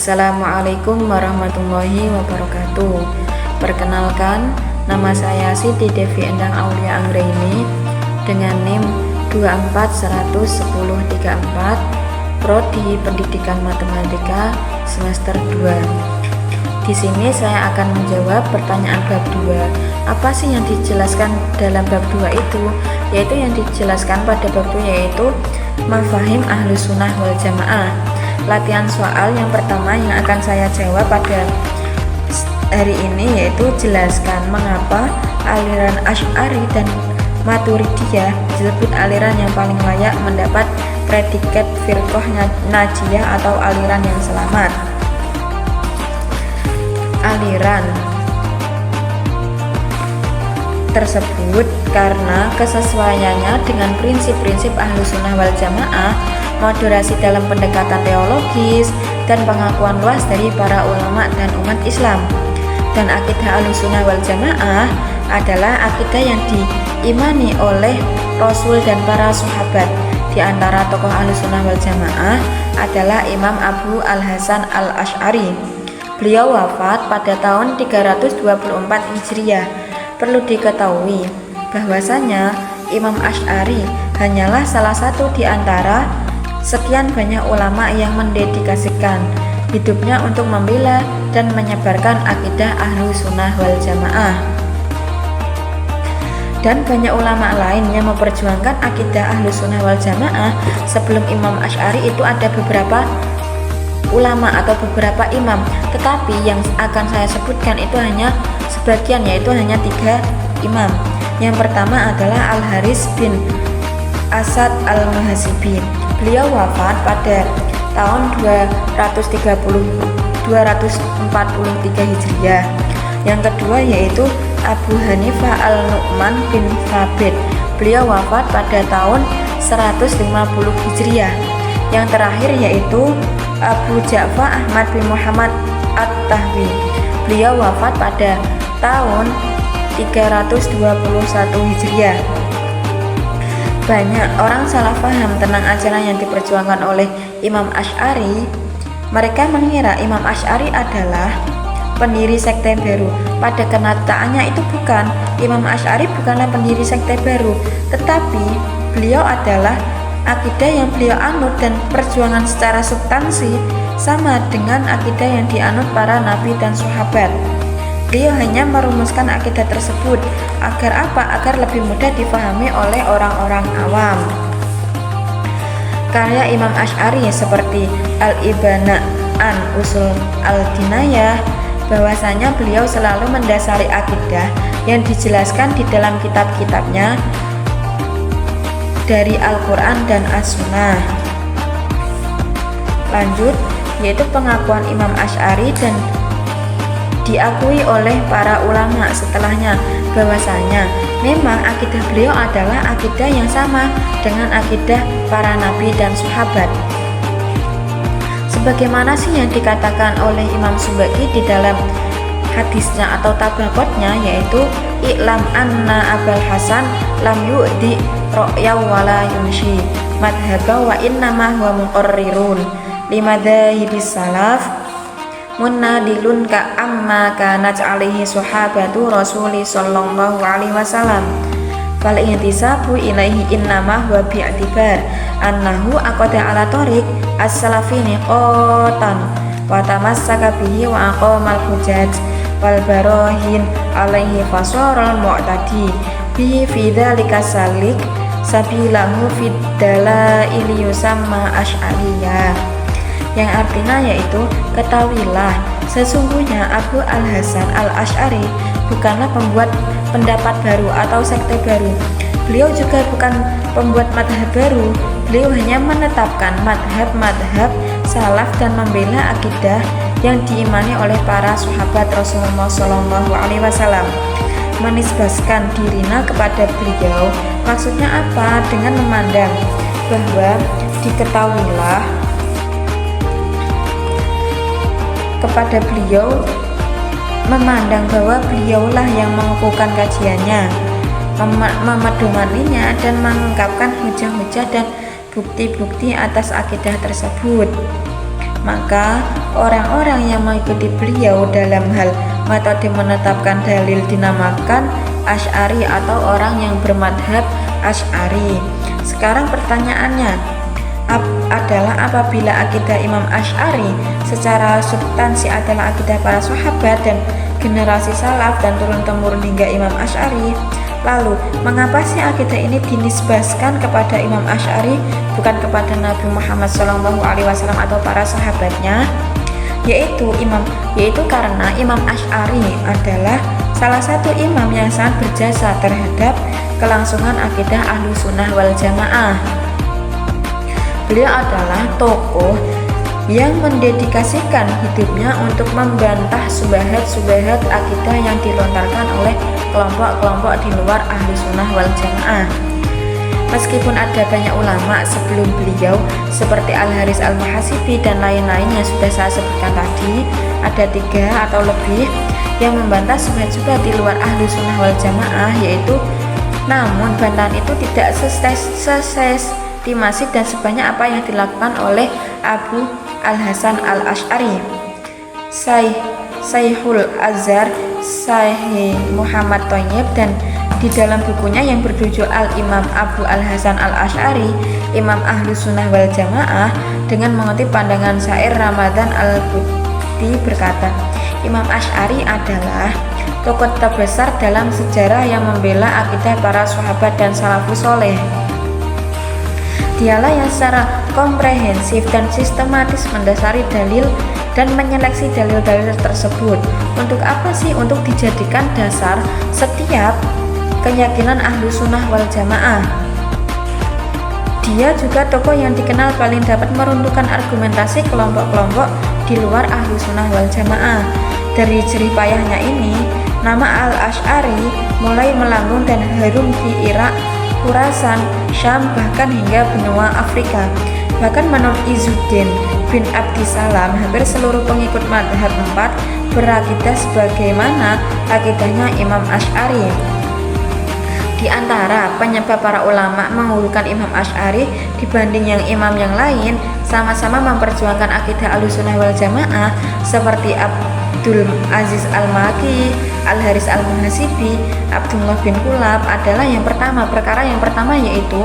Assalamualaikum warahmatullahi wabarakatuh. Perkenalkan, nama saya Siti Devi Endang Aulia Anggraini dengan NIM 24101034, Prodi Pendidikan Matematika semester 2. Di sini saya akan menjawab pertanyaan bab 2. Apa sih yang dijelaskan dalam bab 2 itu? Yaitu yang dijelaskan pada bab 2 yaitu mafahim Ahlus Sunnah wal Jamaah. Latihan soal yang pertama yang akan saya jawab pada hari ini yaitu jelaskan mengapa aliran Asy'ari dan Maturidiyah disebut aliran yang paling layak mendapat predikat firqah najiyah atau aliran yang selamat. Aliran tersebut karena kesesuaiannya dengan prinsip-prinsip Ahlus Sunnah wal Jamaah, moderasi dalam pendekatan teologis, dan pengakuan luas dari para ulama dan umat Islam. Dan akidah Ahlus Sunnah wal Jamaah adalah akidah yang diimani oleh Rasul dan para sahabat. Di antara tokoh Ahlus Sunnah wal Jamaah adalah Imam Abu Al-Hasan Al-Asy'ari. Beliau wafat pada tahun 324 Hijriah. Perlu diketahui bahwasanya Imam Asy'ari hanyalah salah satu di antara sekian banyak ulama yang mendedikasikan hidupnya untuk membela dan menyebarkan akidah Ahlus Sunnah wal Jamaah. Dan banyak ulama lain yang memperjuangkan akidah Ahlus Sunnah wal Jamaah. Sebelum Imam Asy'ari itu ada beberapa ulama atau beberapa imam, tetapi yang akan saya sebutkan itu hanya sebagian, yaitu hanya 3 imam. Yang pertama adalah Al-Haris bin Asad Al-Muhasibi. Beliau wafat pada tahun 243 Hijriah. Yang kedua yaitu Abu Hanifah Al-Nu'man bin Thabit. Beliau wafat pada tahun 150 Hijriah. Yang terakhir yaitu Abu Ja'far Ahmad bin Muhammad At-Tahwi. Beliau wafat pada tahun 321 Hijriah. Banyak orang salah paham tentang ajaran yang diperjuangkan oleh Imam Asy'ari. Mereka mengira Imam Asy'ari adalah pendiri sekte baru. Pada kenyataannya itu bukan. Imam Asy'ari bukanlah pendiri sekte baru, tetapi beliau adalah akidah yang beliau anut dan perjuangan secara substansi sama dengan akidah yang dianut para nabi dan sahabat. Beliau hanya merumuskan akidah tersebut agar apa? Agar lebih mudah difahami oleh orang-orang awam. Karya Imam Asy'ari seperti Al-Ibana an Usul Al-Dinayah, bahwasanya beliau selalu mendasari akidah yang dijelaskan di dalam kitab-kitabnya dari Al-Quran dan As-Sunnah. Lanjut, yaitu pengakuan Imam Asy'ari dan diakui oleh para ulama setelahnya bahwasanya memang akidah beliau adalah akidah yang sama dengan akidah para nabi dan sahabat. Sebagaimana sih yang dikatakan oleh Imam Subaki di dalam hadisnya atau tabaqatnya, yaitu i'lam anna Abul Hasan lam yu'di ra'ya wala yunshi madhaba wa innama huwa muqarrirun limadhahibis salaf munadilun ka amma kanat alaihi sahabatu rasuli sallallahu alaihi wasallam fal intisabu ilaihi innama huwa bi'tibar annahu aqada ala tariq as-salafini qatan wa tamassaka bihi wa aqamal hujjat wal barahin alaihi fasaral mu'tadi bihi fi dzalika salik sabilahu fid dalail yusamma asy'ariyah, yang artinya yaitu ketahuilah sesungguhnya Abu Al-Hasan Al-Asy'ari bukanlah pembuat pendapat baru atau sekte baru. Beliau juga bukan pembuat madhab baru. Beliau hanya menetapkan madhab salaf dan membela akidah yang diimani oleh para sahabat Rasulullah SAW. Menisbahkan dirinya kepada beliau, maksudnya apa? Dengan memandang bahwa diketahuilah kepada beliau, memandang bahwa beliaulah yang mengukuhkan kajiannya, memedomaninya dan mengungkapkan hujah-hujah dan bukti-bukti atas akidah tersebut. Maka orang-orang yang mengikuti beliau dalam hal metode menetapkan dalil dinamakan Asy'ari atau orang yang bermadhab Asy'ari. Sekarang pertanyaannya adalah apabila akidah Imam Asy'ari secara substansi adalah akidah para sahabat dan generasi salaf dan turun-temurun hingga Imam Asy'ari, lalu mengapa sih akidah ini dinisbahkan kepada Imam Asy'ari bukan kepada Nabi Muhammad SAW atau para sahabatnya? Yaitu karena Imam Asy'ari adalah salah satu imam yang sangat berjasa terhadap kelangsungan akidah Ahlussunnah wal Jamaah. Beliau adalah tokoh yang mendedikasikan hidupnya untuk membantah subhat-subhat akidah yang dilontarkan oleh kelompok-kelompok di luar Ahlussunnah wal Jamaah. Meskipun ada banyak ulama sebelum beliau seperti Al-Haris Al-Muhasibi dan lain-lain yang sudah saya sebutkan tadi, ada 3 atau lebih yang membantah subhat-subhat di luar Ahlussunnah wal Jamaah, namun bantahan itu tidak sestimasi dan sebanyak apa yang dilakukan oleh Abu Al-Hasan Al-Asy'ari, Syekhul Azhar, Syekh Muhammad Thayyib, dan di dalam bukunya yang berjudul Al-Imam Abu Al-Hasan Al-Asy'ari, Imam Ahlussunnah wal Jamaah, dengan mengutip pandangan syair Ramadan Al-Buti berkata, Imam Asy'ari adalah tokoh terbesar dalam sejarah yang membela akidah para sahabat dan salafus soleh. Dialah yang secara komprehensif dan sistematis mendasari dalil dan menyeleksi dalil-dalil tersebut. Untuk apa sih? Untuk dijadikan dasar setiap keyakinan Ahlussunnah wal Jamaah. Dia juga tokoh yang dikenal paling dapat meruntuhkan argumentasi kelompok-kelompok di luar Ahlussunnah wal Jamaah. Dari jerih payahnya ini, nama Al-Asy'ari mulai melambung dan harum di Irak, Khurasan, Syam, bahkan hingga benua Afrika. Bahkan menurut Izzuddin bin Abdissalam, hampir seluruh pengikut madhab 4 berakidah sebagaimana akidahnya Imam Asy'ari. Di antara penyebab para ulama mengunggulkan Imam Asy'ari dibanding yang imam yang lain, sama-sama memperjuangkan akidah Ahlussunnah wal Jamaah seperti Abdul Aziz Al-Maliki, Al-Haris Al-Muhasibi, Abdullah bin Kulab adalah perkara yang pertama yaitu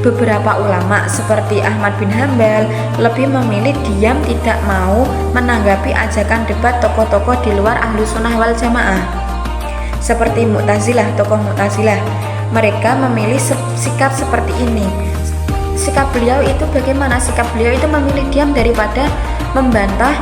beberapa ulama seperti Ahmad bin Hambal lebih memilih diam, tidak mau menanggapi ajakan debat tokoh-tokoh di luar Ahlussunnah wal Jamaah. Seperti Mu'tazilah, tokoh Mu'tazilah, mereka memilih sikap seperti ini. Sikap beliau itu bagaimana? Sikap beliau itu memilih diam daripada membantah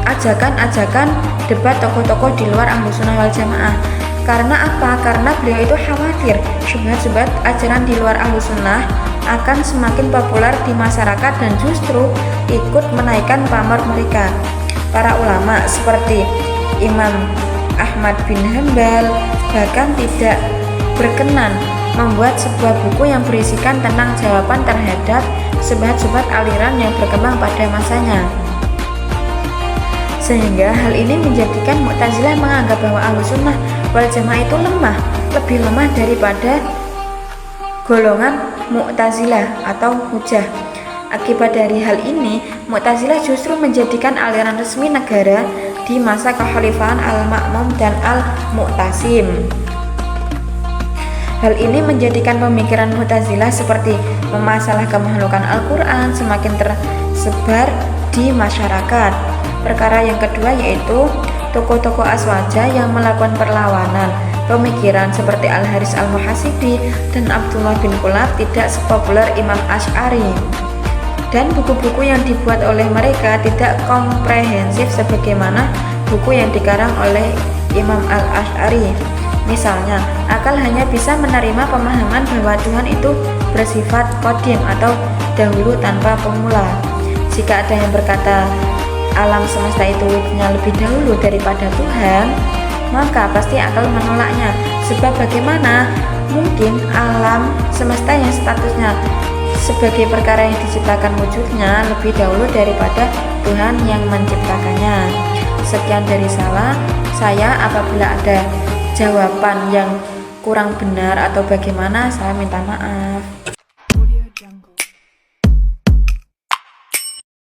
ajakan-ajakan debat tokoh-tokoh di luar Ahlussunnah wal Jamaah. Karena apa? Karena beliau itu khawatir syubhat-syubhat ajaran di luar Ahlussunnah akan semakin populer di masyarakat dan justru ikut menaikkan pamor mereka. Para ulama seperti Imam Ahmad bin Hambal bahkan tidak berkenan membuat sebuah buku yang berisikan tentang jawaban terhadap subhat-subhat aliran yang berkembang pada masanya. Sehingga hal ini menjadikan Mu'tazilah menganggap bahwa Ahlussunnah wal Jamaah itu lebih lemah daripada golongan Mu'tazilah atau Hujjah. Akibat dari hal ini, Mu'tazilah justru menjadikan aliran resmi negara di masa kekhalifahan Al-Ma'mun dan Al-Mu'tasim. Hal ini menjadikan pemikiran Mu'tazilah seperti memasalah kemakhlukan Al-Quran semakin tersebar di masyarakat. Perkara yang kedua yaitu tokoh-tokoh aswaja yang melakukan perlawanan pemikiran seperti Al-Haris Al-Muhasibi dan Abdullah bin Kulab tidak sepopuler Imam Asy'ari, dan buku-buku yang dibuat oleh mereka tidak komprehensif sebagaimana buku yang dikarang oleh Imam Al-Asy'ari. Misalnya, akal hanya bisa menerima pemahaman bahwa Tuhan itu bersifat qadim atau dahulu tanpa pemula. Jika ada yang berkata alam semesta itu wujudnya lebih dahulu daripada Tuhan, maka pasti akal menolaknya. Sebab bagaimana mungkin alam semesta yang statusnya sebagai perkara yang diciptakan wujudnya lebih dahulu daripada Tuhan yang menciptakannya. Sekian dari saya. Apabila ada jawaban yang kurang benar atau bagaimana, saya minta maaf.